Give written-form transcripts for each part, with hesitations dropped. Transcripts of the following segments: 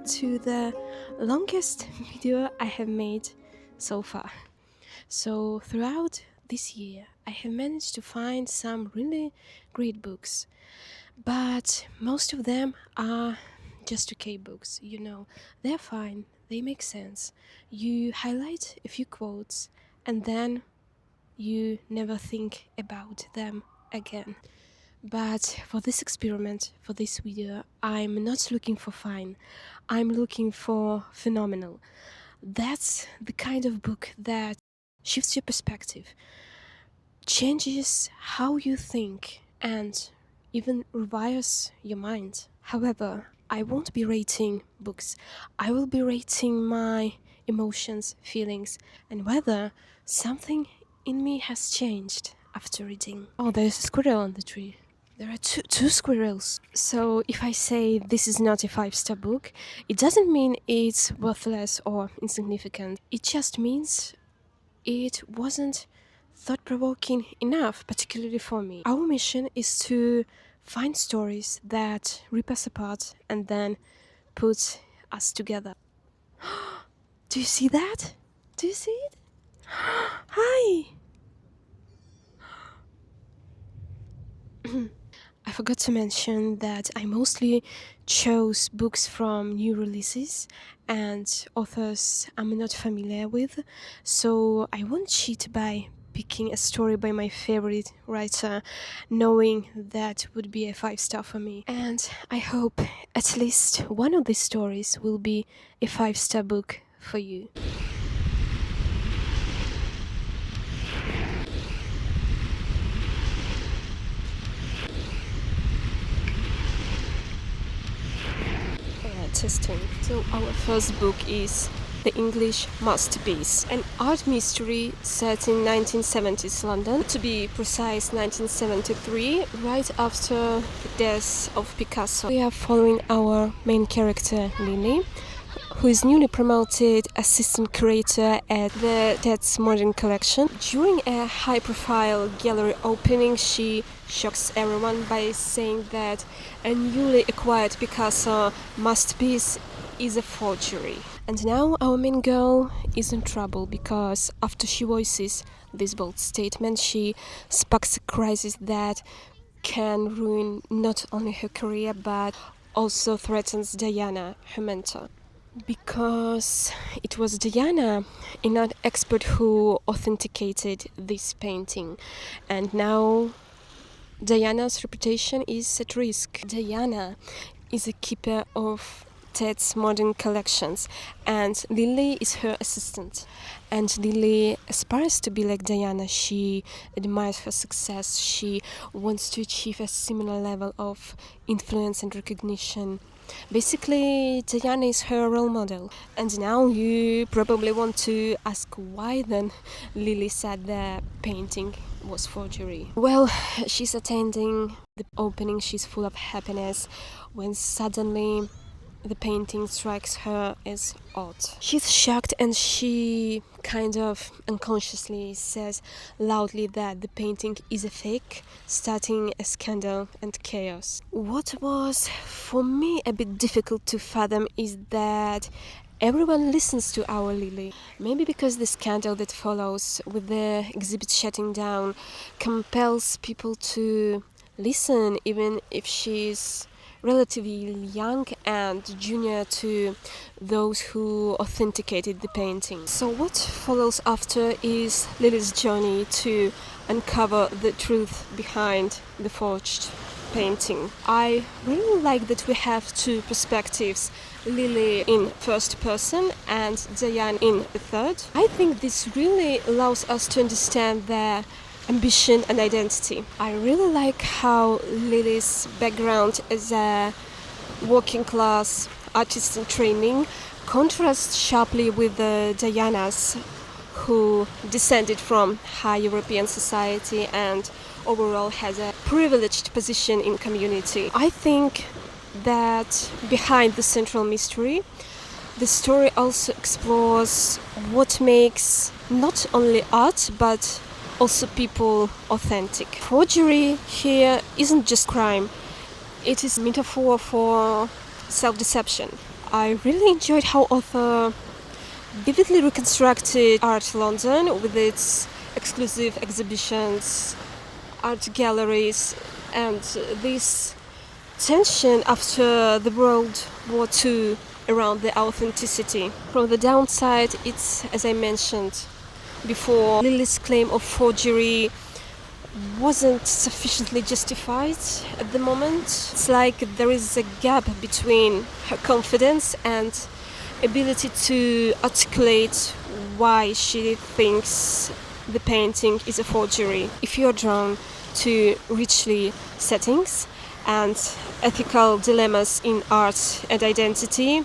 to the longest video I have made so far. So throughout this year I have managed to find some really great books, but most of them are just okay books, they're fine, they make sense. You highlight a few quotes and then you never think about them again. But for this experiment, for this video, I'm not looking for fine, I'm looking for phenomenal. That's the kind of book that shifts your perspective, changes how you think, and even rewires your mind. However, I won't be rating books, I will be rating my emotions, feelings, and whether something in me has changed after reading. Oh, there's a squirrel on the tree. There are two squirrels. So if I say this is not a 5-star book, it doesn't mean it's worthless or insignificant. It just means it wasn't thought-provoking enough, particularly for me. Our mission is to find stories that rip us apart and then put us together. Do you see that? Do you see it? Hi! I forgot to mention that I mostly chose books from new releases and authors I'm not familiar with, so I won't cheat by picking a story by my favorite writer, knowing that would be a 5-star for me. And I hope at least one of these stories will be a 5-star book for you. Testing. So our first book is The English Masterpiece, an art mystery set in 1970s London, to be precise 1973, right after the death of Picasso. We are following our main character Lily, who is newly promoted assistant curator at the Tate Modern Collection. During a high-profile gallery opening, she shocks everyone by saying that a newly acquired Picasso masterpiece is a forgery. And now our main girl is in trouble because after she voices this bold statement, she sparks a crisis that can ruin not only her career but also threatens Diana, her mentor. Because it was Diana, an art expert, who authenticated this painting, and now Diana's reputation is at risk. Diana is a keeper of Tate's modern collections, and Lily is her assistant. And Lily aspires to be like Diana. She admires her success. She wants to achieve a similar level of influence and recognition. Basically, Diana is her role model. And now you probably want to ask why then Lily said the painting was forgery. Well, she's attending the opening, she's full of happiness, when suddenly the painting strikes her as odd. She's shocked and she kind of unconsciously says loudly that the painting is a fake, starting a scandal and chaos. What was for me a bit difficult to fathom is that everyone listens to our Lily. Maybe because the scandal that follows with the exhibit shutting down compels people to listen, even if she's relatively young and junior to those who authenticated the painting. So what follows after is Lily's journey to uncover the truth behind the forged painting. I really like that we have two perspectives, Lily in first person and Diane in the third. I think this really allows us to understand their ambition and identity. I really like how Lily's background as a working class artist in training contrasts sharply with Diana's, who descended from high European society and overall has a privileged position in community. I think that behind the central mystery, the story also explores what makes not only art but also people authentic. Forgery here isn't just crime, it is a metaphor for self-deception. I really enjoyed how author vividly reconstructed art London with its exclusive exhibitions, art galleries, and this tension after the World War II around the authenticity. From the downside, it's, as I mentioned before, Lily's claim of forgery wasn't sufficiently justified at the moment. It's like there is a gap between her confidence and ability to articulate why she thinks the painting is a forgery. If you're drawn to richly settings and ethical dilemmas in art and identity,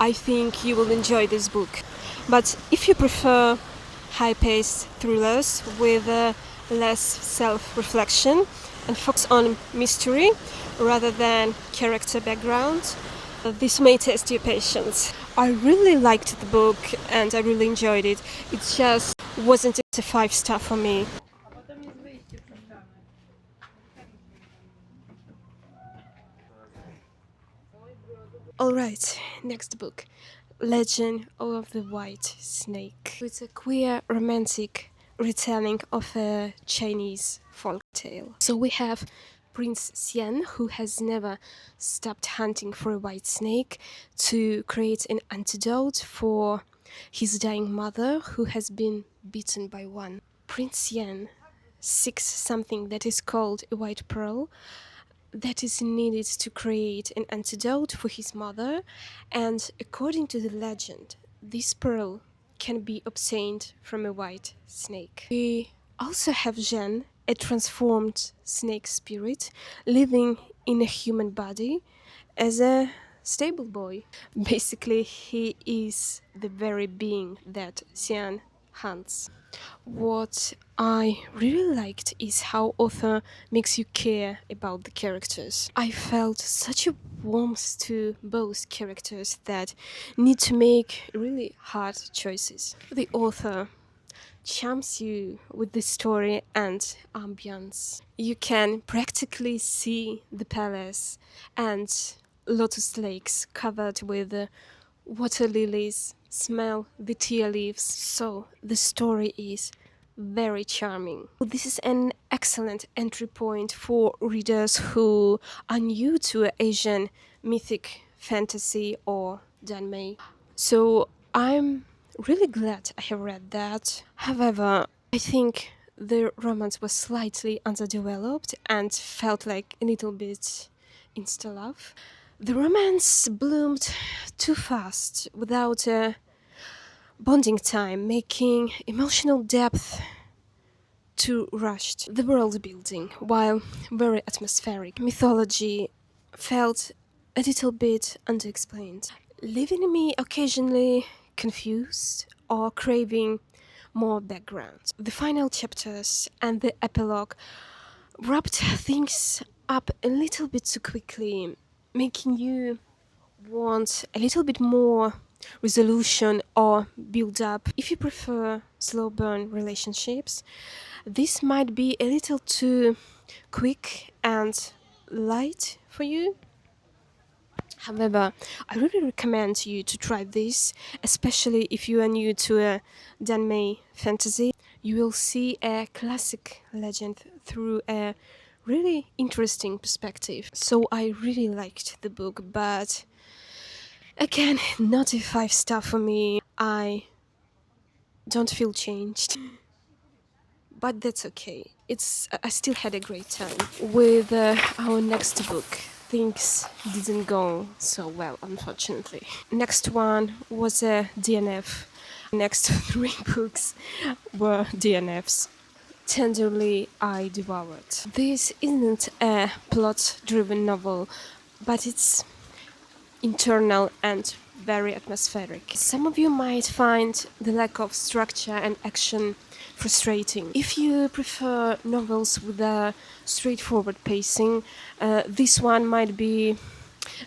I think you will enjoy this book. But if you prefer high-paced thrillers with less self-reflection and focus on mystery rather than character background, this may test your patience. I really liked the book and I really enjoyed it. It just wasn't a 5-star for me. Alright, next book. Legend of the White Snake. It's a queer romantic retelling of a Chinese folk tale. So we have Prince Xian, who has never stopped hunting for a white snake to create an antidote for his dying mother, who has been bitten by one. Prince Xian seeks something that is called a white pearl, that is needed to create an antidote for his mother, and according to the legend, this pearl can be obtained from a white snake. We also have Zhen, a transformed snake spirit living in a human body as a stable boy. Basically, he is the very being that Xian hunts. What I really liked is how author makes you care about the characters. I felt such a warmth to both characters that need to make really hard choices. The author charms you with the story and ambience. You can practically see the palace and lotus lakes covered with water lilies, smell the tea leaves. So the story is very charming. This is an excellent entry point for readers who are new to Asian mythic fantasy or danmei. So I'm really glad I have read that. However, I think the romance was slightly underdeveloped and felt like a little bit insta-love. The romance bloomed too fast without a bonding time, making emotional depth too rushed. The world building, while very atmospheric, mythology felt a little bit underexplained, leaving me occasionally confused or craving more background. The final chapters and the epilogue wrapped things up a little bit too quickly, making you want a little bit more resolution or build up. If you prefer slow burn relationships, this might be a little too quick and light for you. However, I really recommend you to try this, especially if you are new to a danmei fantasy. You will see a classic legend through a really interesting perspective. So I really liked the book, but again, not a 5-star for me. I don't feel changed. But that's okay. I still had a great time. With our next book, things didn't go so well, unfortunately. Next one was a DNF. Next 3 books were DNFs. Tenderly, I Devoured. This isn't a plot-driven novel, but it's internal and very atmospheric. Some of you might find the lack of structure and action frustrating. If you prefer novels with a straightforward pacing, this one might be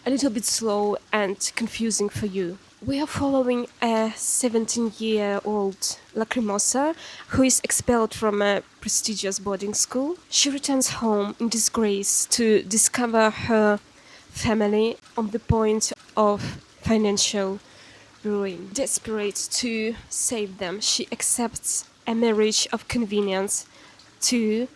a little bit slow and confusing for you. We are following a 17-year-old lacrimosa who is expelled from a prestigious boarding school. She returns home in disgrace to discover her family on the point of financial ruin. Desperate to save them, she accepts a marriage of convenience to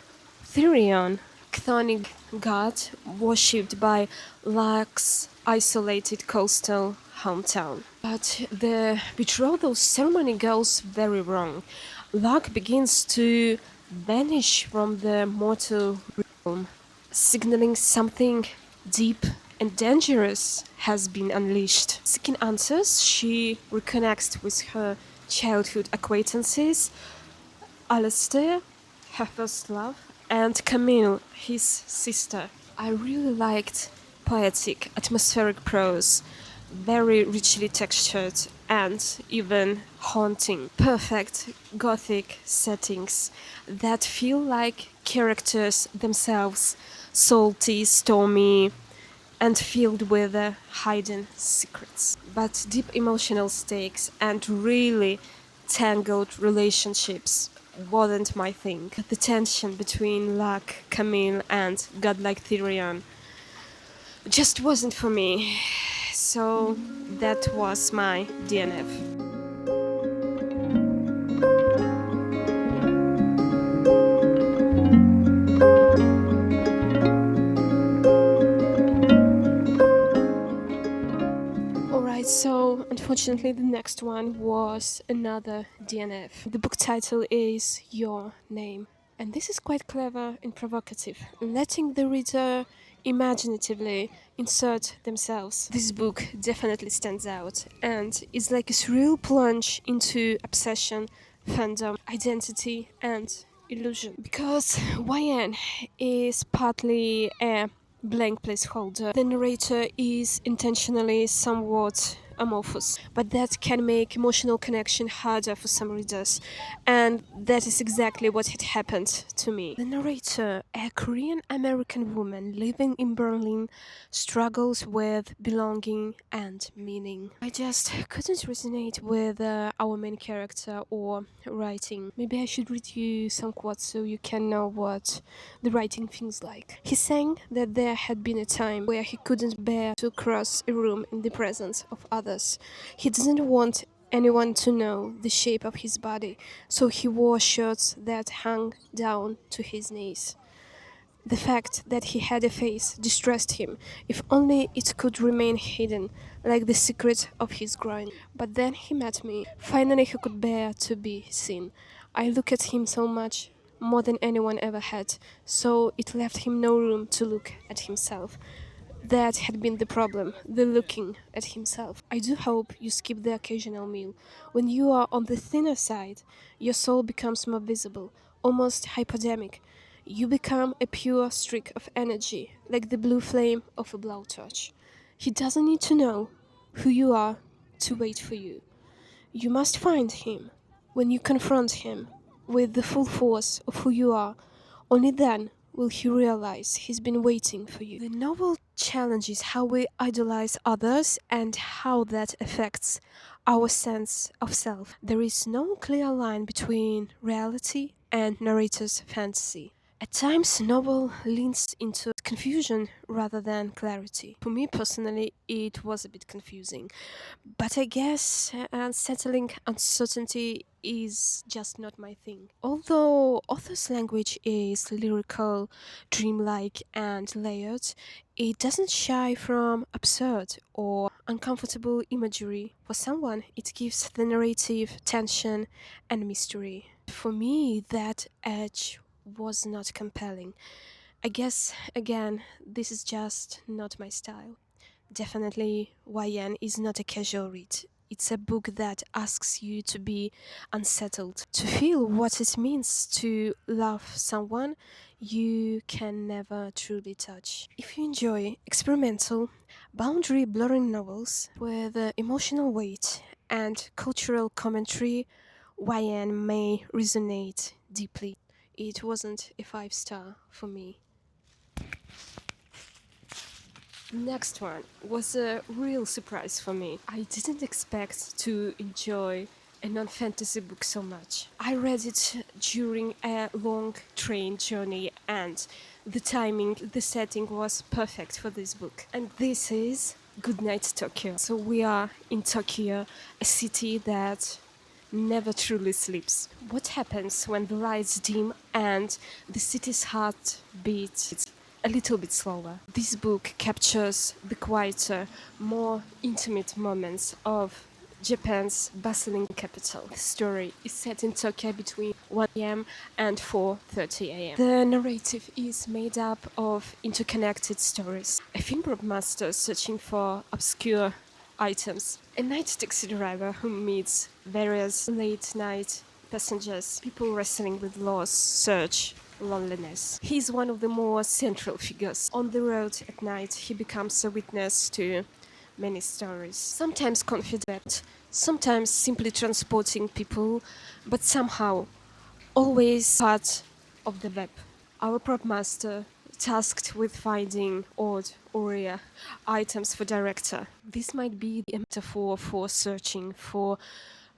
Therion, chthonic god worshipped by Luck's isolated coastal hometown. But the betrothal ceremony goes very wrong. Luck begins to vanish from the mortal realm, signaling something deep and dangerous has been unleashed. Seeking answers, she reconnects with her childhood acquaintances, Alistair, her first love, and Camille, his sister. I really liked poetic, atmospheric prose, very richly textured and even haunting. Perfect gothic settings that feel like characters themselves, salty, stormy, and filled with hidden secrets. But deep emotional stakes and really tangled relationships wasn't my thing. The tension between Luck, Camille, and godlike Therion just wasn't for me. So that was my DNF. Alright, so unfortunately the next one was another DNF. The book title is Your Name. And this is quite clever and provocative, letting the reader imaginatively insert themselves. This book definitely stands out and is like a surreal plunge into obsession, fandom, identity, and illusion. Because YN is partly a blank placeholder. The narrator is intentionally somewhat amorphous, but that can make emotional connection harder for some readers, and that is exactly what had happened to me. The narrator, a Korean American woman living in Berlin, struggles with belonging and meaning. I just couldn't resonate with our main character or writing. Maybe I should read you some quotes so you can know what the writing feels like. He sang that there had been a time where he couldn't bear to cross a room in the presence of others. He didn't want anyone to know the shape of his body, so he wore shirts that hung down to his knees. The fact that he had a face distressed him, if only it could remain hidden, like the secret of his groin. But then he met me. Finally he could bear to be seen. I look at him so much, more than anyone ever had, so it left him no room to look at himself. That had been the problem, the looking at himself. I do hope you skip the occasional meal. When you are on the thinner side, your soul becomes more visible, almost hypodermic. You become a pure streak of energy, like the blue flame of a blowtorch. He doesn't need to know who you are to wait for you. You must find him. When you confront him with the full force of who you are, only then will he realize he's been waiting for you. The novel challenges how we idolize others and how that affects our sense of self. There is no clear line between reality and narrator's fantasy. At times, novel leans into confusion rather than clarity. For me personally, it was a bit confusing. But I guess settling uncertainty is just not my thing. Although author's language is lyrical, dreamlike, and layered, it doesn't shy from absurd or uncomfortable imagery. For someone, it gives the narrative tension and mystery. For me, that edge was not compelling. I guess, again, this is just not my style. Definitely, YN is not a casual read. It's a book that asks you to be unsettled, to feel what it means to love someone you can never truly touch. If you enjoy experimental, boundary blurring novels with emotional weight and cultural commentary, YN may resonate deeply. It wasn't a 5-star for me. Next one was a real surprise for me. I didn't expect to enjoy a non-fantasy book so much. I read it during a long train journey and the timing, the setting was perfect for this book. And this is Goodnight Tokyo. So we are in Tokyo, a city that never truly sleeps. What happens when the lights dim and the city's heart beats a little bit slower? This book captures the quieter, more intimate moments of Japan's bustling capital. The story is set in Tokyo between 1 a.m. and 4:30 a.m. The narrative is made up of interconnected stories. A film master searching for obscure items. A night taxi driver who meets various late-night passengers, people wrestling with loss, search, loneliness. He's one of the more central figures. On the road at night, he becomes a witness to many stories, sometimes confident, sometimes simply transporting people, but somehow always part of the web. Our prop master, tasked with finding odd or rare items for director. This might be a metaphor for searching, for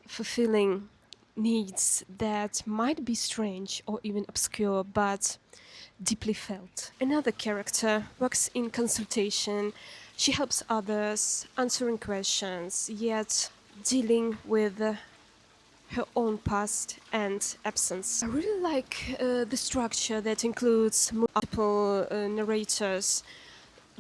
fulfilling needs that might be strange or even obscure, but deeply felt. Another character works in consultation. She helps others, answering questions, yet dealing with her own past and absence. I really like the structure that includes multiple narrators,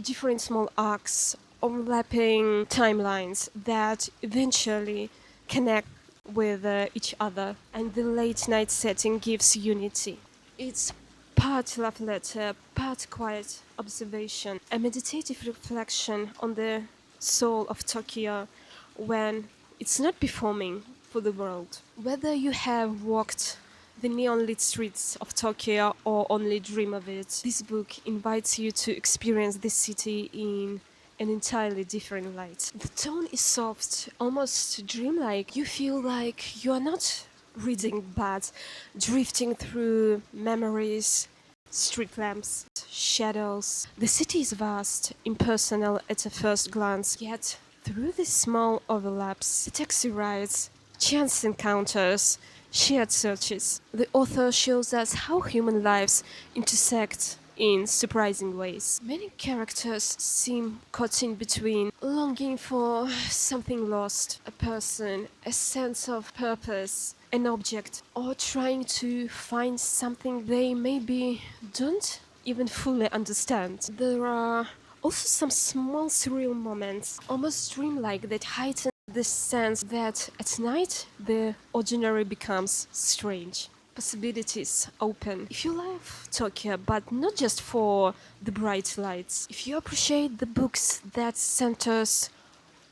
different small arcs, overlapping timelines that eventually connect with each other, and the late night setting gives unity. It's part love letter, part quiet observation, a meditative reflection on the soul of Tokyo when it's not performing for the world. Whether you have walked the neon lit streets of Tokyo or only dream of it, this book invites you to experience this city in an entirely different light. The tone is soft, almost dreamlike. You feel like you are not reading but drifting through memories, street lamps, shadows. The city is vast, impersonal at a first glance, yet through these small overlaps, taxi rides, chance encounters, shared searches, the author shows us how human lives intersect in surprising ways. Many characters seem caught in between, longing for something lost, a person, a sense of purpose, an object, or trying to find something they maybe don't even fully understand. There are also some small surreal moments, almost dreamlike, that heighten the sense that at night the ordinary becomes strange. Possibilities open. If you love Tokyo, but not just for the bright lights, if you appreciate the books that centers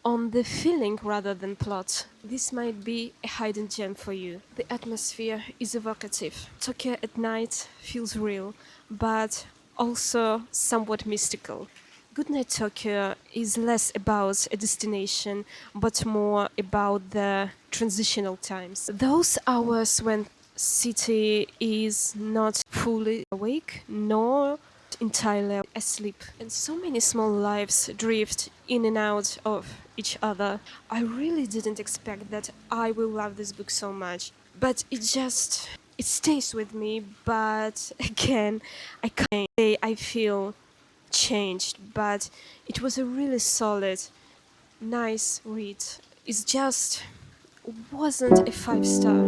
on the feeling rather than plot, this might be a hidden gem for you. The atmosphere is evocative. Tokyo at night feels real, but also somewhat mystical. Goodnight Tokyo is less about a destination, but more about the transitional times. Those hours when city is not fully awake nor entirely asleep, and so many small lives drift in and out of each other. I really didn't expect that I will love this book so much, but it stays with me. But again, I can't say I feel changed, but it was a really solid, nice read. It just wasn't a 5 star.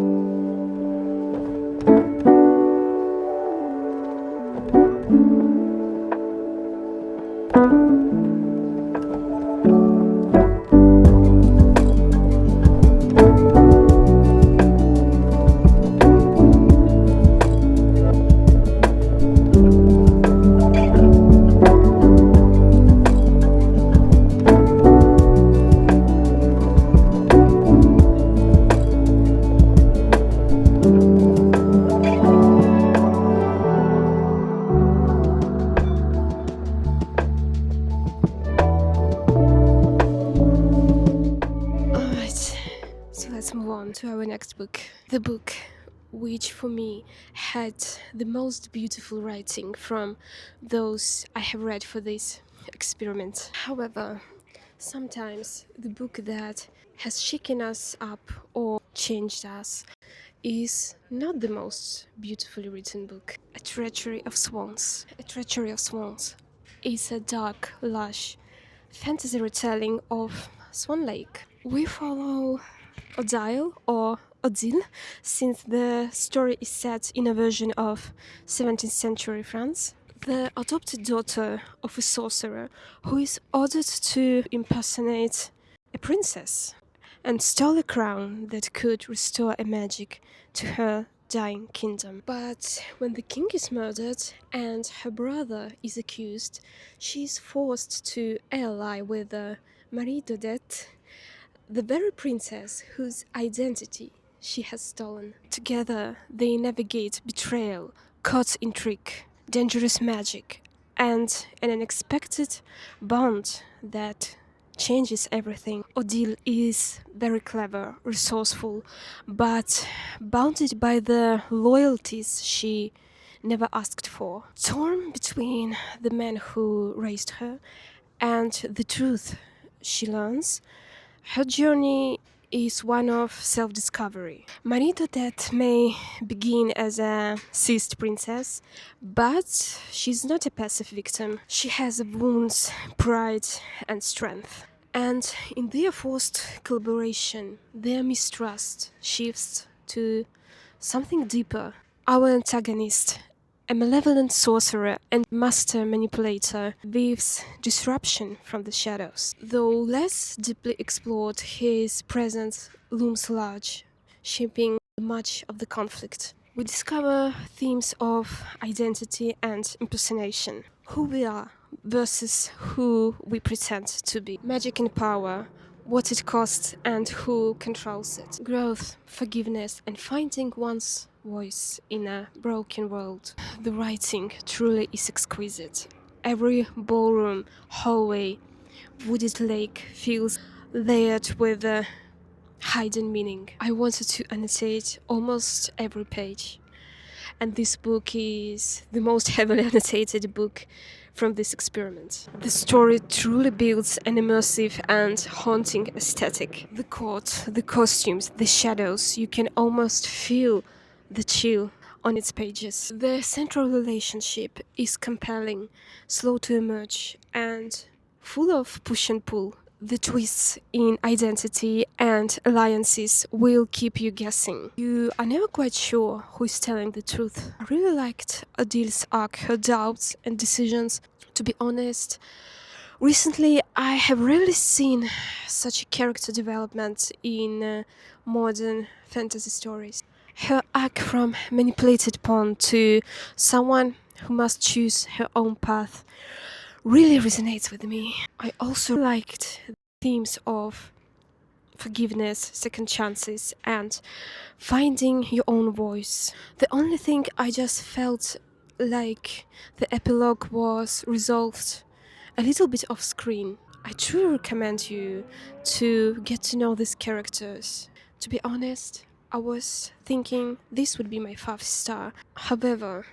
Alright, so let's move on to our next book. The book which for me had the most beautiful writing from those I have read for this experiment. However, sometimes the book that has shaken us up or changed us is not the most beautifully written book. A Treachery of Swans. A Treachery of Swans is a dark, lush, fantasy retelling of Swan Lake. We follow Odile or Odile, since the story is set in a version of 17th century France, the adopted daughter of a sorcerer who is ordered to impersonate a princess and stole a crown that could restore a magic to her dying kingdom. But when the king is murdered and her brother is accused, she is forced to ally with Marie Dodette, the very princess whose identity she has stolen. Together, they navigate betrayal, caught in trick, dangerous magic, and an unexpected bond that changes everything. Odile is very clever, resourceful, but bounded by the loyalties she never asked for. Torn between the man who raised her and the truth she learns, her journey is one of self-discovery. Marie Dodette may begin as a seized princess, but she's not a passive victim. She has wounds, pride, and strength. And in their forced collaboration, their mistrust shifts to something deeper. Our antagonist, a malevolent sorcerer and master manipulator, weaves disruption from the shadows. Though less deeply explored, his presence looms large, shaping much of the conflict. We discover themes of identity and impersonation, who we are versus who we pretend to be, magic and power, what it costs and who controls it, growth, forgiveness, and finding one's voice in a broken world. The writing truly is exquisite. Every ballroom, hallway, wooded lake feels layered with a hidden meaning. I wanted to annotate almost every page, and this book is the most heavily annotated book from this experiment. The story truly builds an immersive and haunting aesthetic. The court, the costumes, the shadows, you can almost feel the chill on its pages. The central relationship is compelling, slow to emerge, and full of push and pull. The twists in identity and alliances will keep you guessing. You are never quite sure who is telling the truth. I really liked Odile's arc, her doubts and decisions. To be honest, recently I have rarely seen such a character development in modern fantasy stories. Her arc from manipulated pawn to someone who must choose her own path really resonates with me. I also liked the themes of forgiveness, second chances, and finding your own voice. The only thing I just felt like the epilogue was resolved a little bit off screen. I truly recommend you to get to know these characters. To be honest, I was thinking this would be my 5th star. However,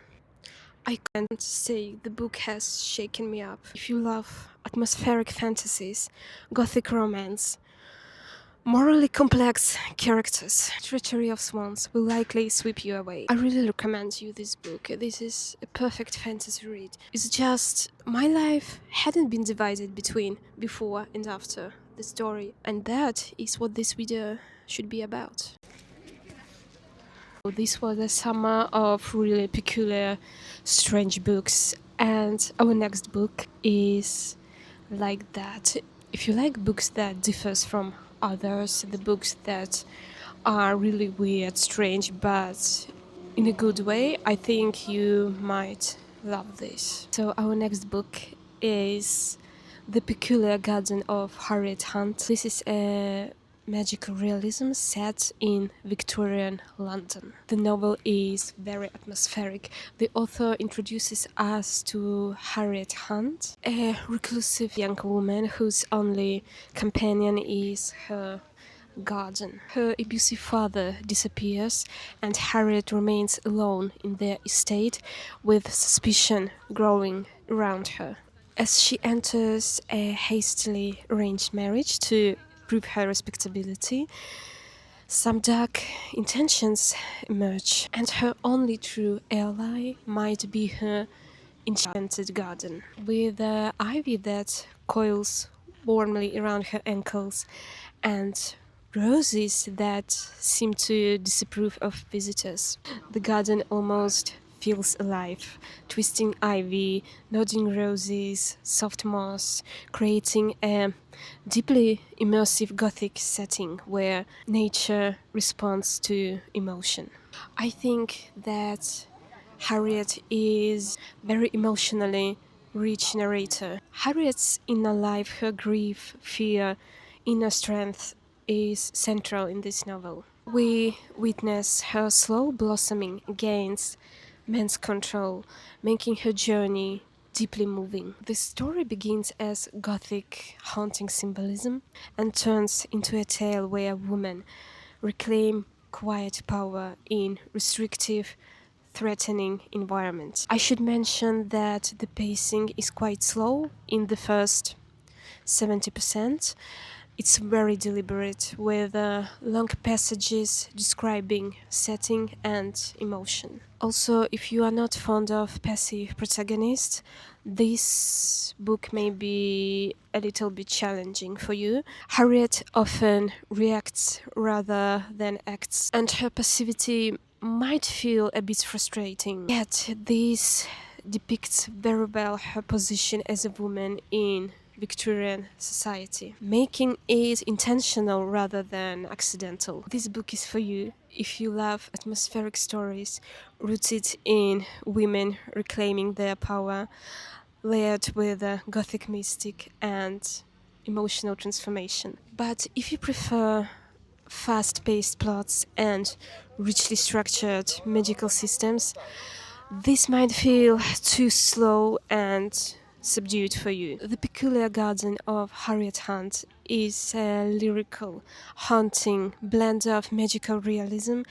I can't say the book has shaken me up. If you love atmospheric fantasies, gothic romance, morally complex characters, treachery of swans will likely sweep you away. I really recommend you this book. This is a perfect fantasy read. It's just my life hadn't been divided between before and after the story, and that is what this video should be about. This was a summer of really peculiar, strange books, and our next book is like that. If you like books that differs from others, the books that are really weird, strange, but in a good way, I think you might love this. So our next book is The Peculiar Garden of Hariet Hunt. This is a magical realism set in Victorian London. The novel is very atmospheric. The author introduces us to Hariet Hunt, a reclusive young woman whose only companion is her garden. Her abusive father disappears and Harriet remains alone in their estate with suspicion growing around her. As she enters a hastily arranged marriage to prove her respectability, some dark intentions emerge, and her only true ally might be her enchanted garden. With ivy that coils warmly around her ankles, and roses that seem to disapprove of visitors. The garden almost feels alive, twisting ivy, nodding roses, soft moss, creating a deeply immersive Gothic setting where nature responds to emotion. I think that Harriet is very emotionally rich narrator. Harriet's inner life, her grief, fear, inner strength is central in this novel. We witness her slow blossoming against man's control, making her journey deeply moving. The story begins as Gothic haunting symbolism and turns into a tale where women reclaim quiet power in restrictive, threatening environments. I should mention that the pacing is quite slow in the first 70%. It's very deliberate, with long passages describing setting and emotion. Also, if you are not fond of passive protagonists, this book may be a little bit challenging for you. Harriet often reacts rather than acts, and her passivity might feel a bit frustrating. Yet, this depicts very well her position as a woman in Victorian society, making it intentional rather than accidental. This book is for you if you love atmospheric stories rooted in women reclaiming their power, layered with a Gothic mystic and emotional transformation. But if you prefer fast-paced plots and richly structured magical systems, this might feel too slow and subdued for you. The Peculiar Garden of Hariet Hunt is a lyrical, haunting blend of magical realism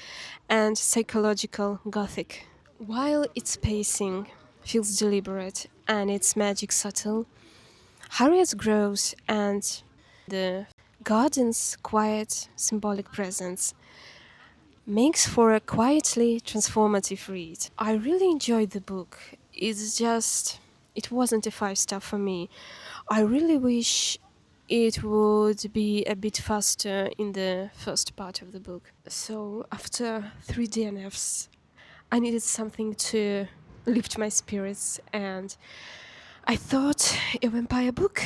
and psychological gothic. While its pacing feels deliberate and its magic subtle, Harriet grows and the garden's quiet, symbolic presence makes for a quietly transformative read. I really enjoyed the book. It wasn't a 5-star for me. I really wish it would be a bit faster in the first part of the book. So after 3 DNFs, I needed something to lift my spirits, and I thought a vampire book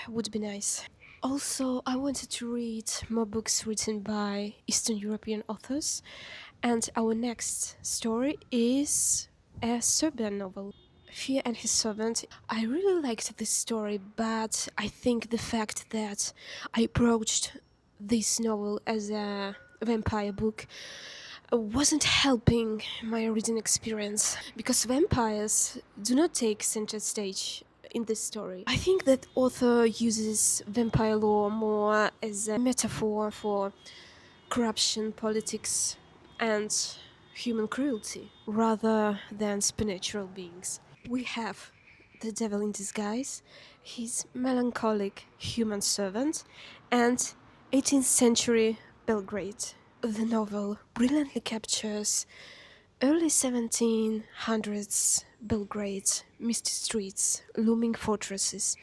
would be nice. Also, I wanted to read more books written by Eastern European authors, and our next story is a Serbian novel, Fear and His Servant. I really liked this story, but I think the fact that I approached this novel as a vampire book wasn't helping my reading experience, because vampires do not take center stage in this story. I think that author uses vampire lore more as a metaphor for corruption, politics, and human cruelty, rather than supernatural beings. We have the devil in disguise, his melancholic human servant, and 18th century Belgrade. The novel brilliantly captures early 1700s Belgrade, misty streets, looming fortresses,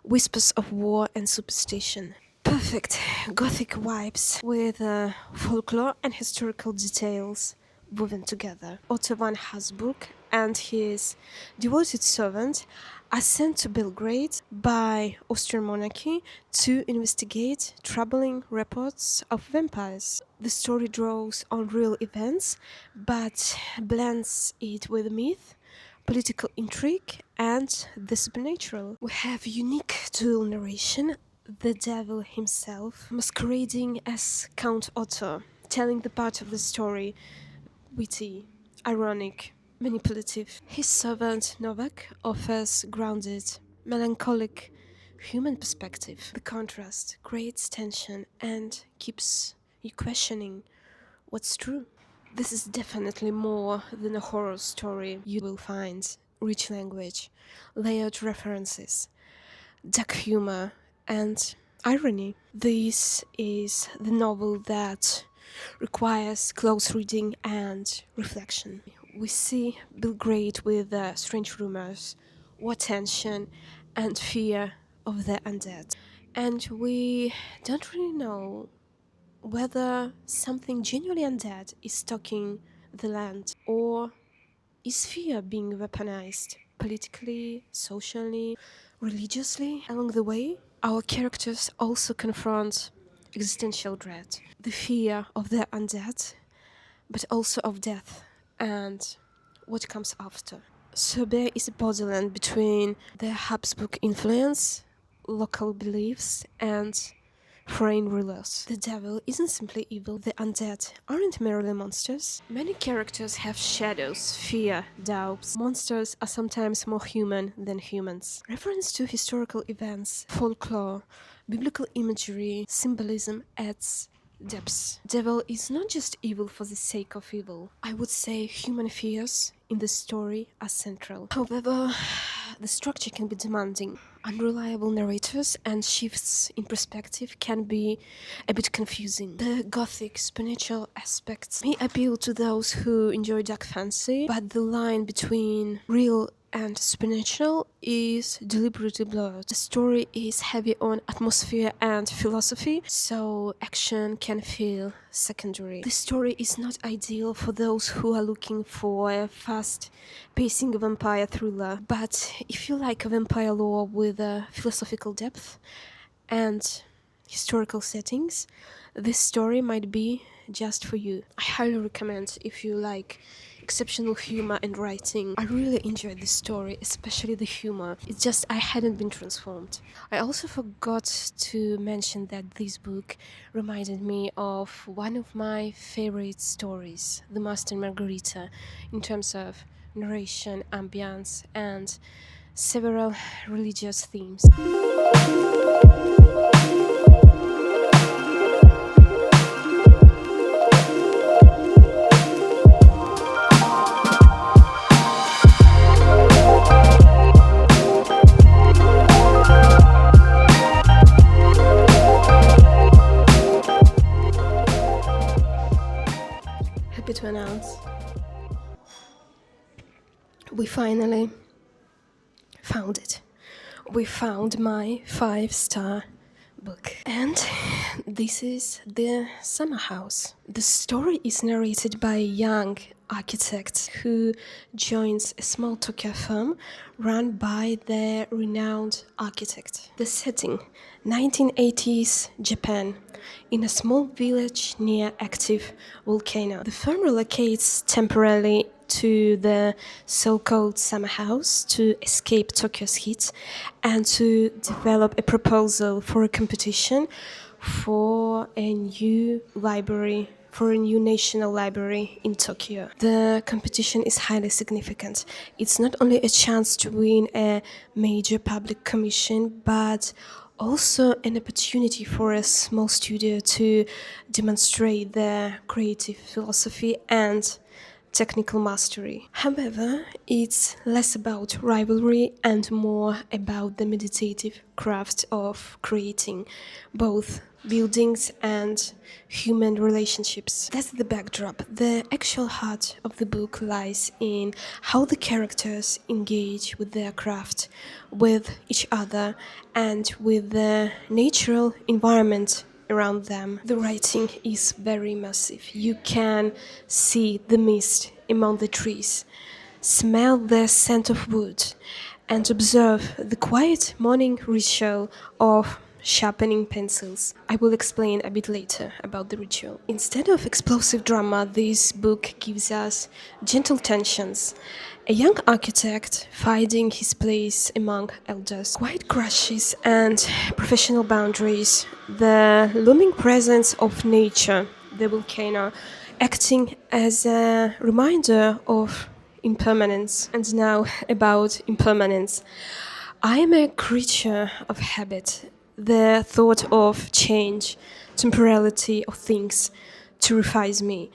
whispers of war and superstition. Perfect Gothic vibes with folklore and historical details woven together. Otto von Habsburg and his devoted servant are sent to Belgrade by Austrian monarchy to investigate troubling reports of vampires. The story draws on real events, but blends it with myth, political intrigue, and the supernatural. We have unique dual narration, the devil himself masquerading as Count Otto, telling the part of the story witty, ironic, manipulative. His servant Novak offers grounded, melancholic, human perspective. The contrast creates tension and keeps you questioning what's true. This is definitely more than a horror story. You will find rich language, layered references, dark humor, and irony. This is the novel that requires close reading and reflection. We see Belgrade with strange rumors, war tension, and fear of the undead. And we don't really know whether something genuinely undead is stalking the land, or is fear being weaponized politically, socially, religiously along the way? Our characters also confront existential dread, the fear of the undead, but also of death and what comes after. Serbia is a borderland between the Habsburg influence, local beliefs, and foreign rulers. The devil isn't simply evil, the undead aren't merely monsters. Many characters have shadows, fear, doubts. Monsters are sometimes more human than humans. Reference to historical events, folklore, biblical imagery, symbolism adds depth. Devil is not just evil for the sake of evil. I would say human fears in the story are central. However, the structure can be demanding. Unreliable narrators and shifts in perspective can be a bit confusing. The gothic spiritual aspects may appeal to those who enjoy dark fantasy, but the line between real and supernatural is deliberately blurred. The story is heavy on atmosphere and philosophy, so action can feel secondary. The story is not ideal for those who are looking for a fast-pacing vampire thriller, but if you like a vampire lore with a philosophical depth and historical settings, this story might be just for you. I highly recommend if you like exceptional humor and writing. I really enjoyed this story, especially the humor. It's just I hadn't been transformed. I also forgot to mention that this book reminded me of one of my favorite stories, The Master and Margarita, in terms of narration, ambience, and several religious themes. Happy to announce we finally found it. We found my 5-star book. And this is the summer house. The story is narrated by a young architect who joins a small Tokyo firm run by the renowned architect. The setting, 1980s Japan, in a small village near active volcano. The firm relocates temporarily to the so-called summer house to escape Tokyo's heat and to develop a proposal for a competition for a new library, for a new national library in Tokyo. The competition is highly significant. It's not only a chance to win a major public commission, but also an opportunity for a small studio to demonstrate their creative philosophy and technical mastery. However, it's less about rivalry and more about the meditative craft of creating both buildings and human relationships. That's the backdrop. The actual heart of the book lies in how the characters engage with their craft, with each other, and with the natural environment around them. The writing is very immersive. You can see the mist among the trees, smell the scent of wood, and observe the quiet morning ritual of sharpening pencils. I will explain a bit later about the ritual. Instead of explosive drama, this book gives us gentle tensions. A young architect finding his place among elders, quiet crushes and professional boundaries, the looming presence of nature, the volcano, acting as a reminder of impermanence. And now about impermanence. I am a creature of habit. The thought of change, temporality of things terrifies me.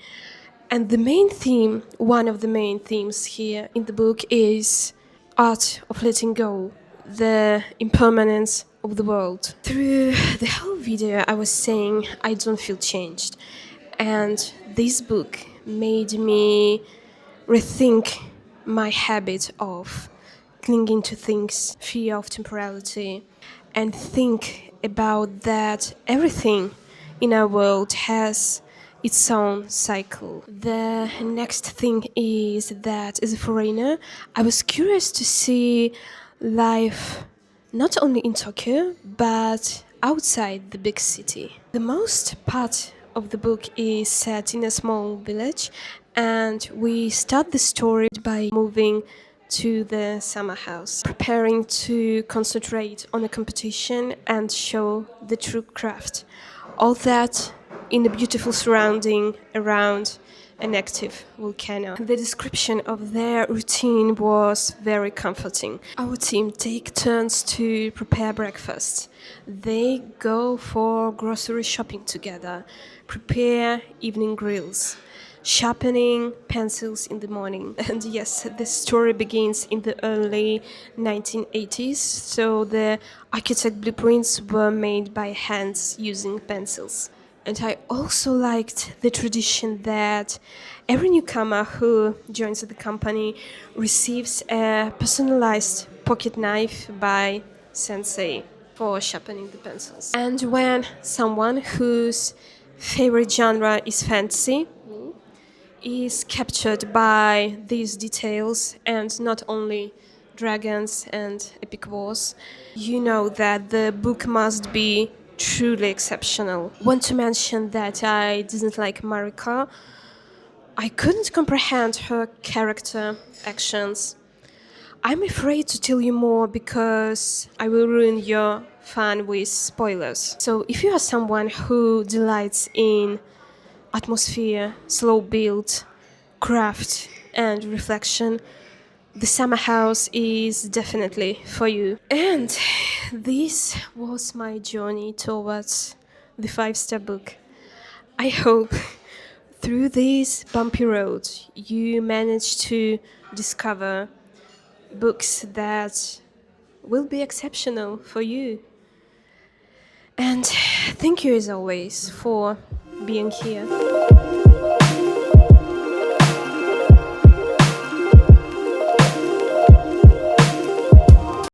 And the main theme, one of the main themes here in the book is art of letting go, the impermanence of the world. Through the whole video I was saying I don't feel changed. And this book made me rethink my habit of clinging to things, fear of temporality, and think about that everything in our world has its own cycle. The next thing is that as a foreigner, I was curious to see life not only in Tokyo, but outside the big city. The most part of the book is set in a small village, and we start the story by moving to the summer house, preparing to concentrate on a competition and show the true craft. All that in a beautiful surrounding around an active volcano. The description of their routine was very comforting. Our team take turns to prepare breakfast. They go for grocery shopping together, prepare evening grills, sharpening pencils in the morning. And yes, the story begins in the early 1980s, so the architect blueprints were made by hands using pencils. And I also liked the tradition that every newcomer who joins the company receives a personalized pocket knife by sensei for sharpening the pencils. And when someone whose favorite genre is fantasy is captured by these details and not only dragons and epic wars, you know that the book must be truly exceptional. Want to mention that I didn't like Marika. I couldn't comprehend her character actions. I'm afraid to tell you more because I will ruin your fun with spoilers. So if you are someone who delights in atmosphere, slow build, craft, and reflection, the summer house is definitely for you. And this was my journey towards the 5-star book. I hope through this bumpy road you manage to discover books that will be exceptional for you. And thank you as always for being here.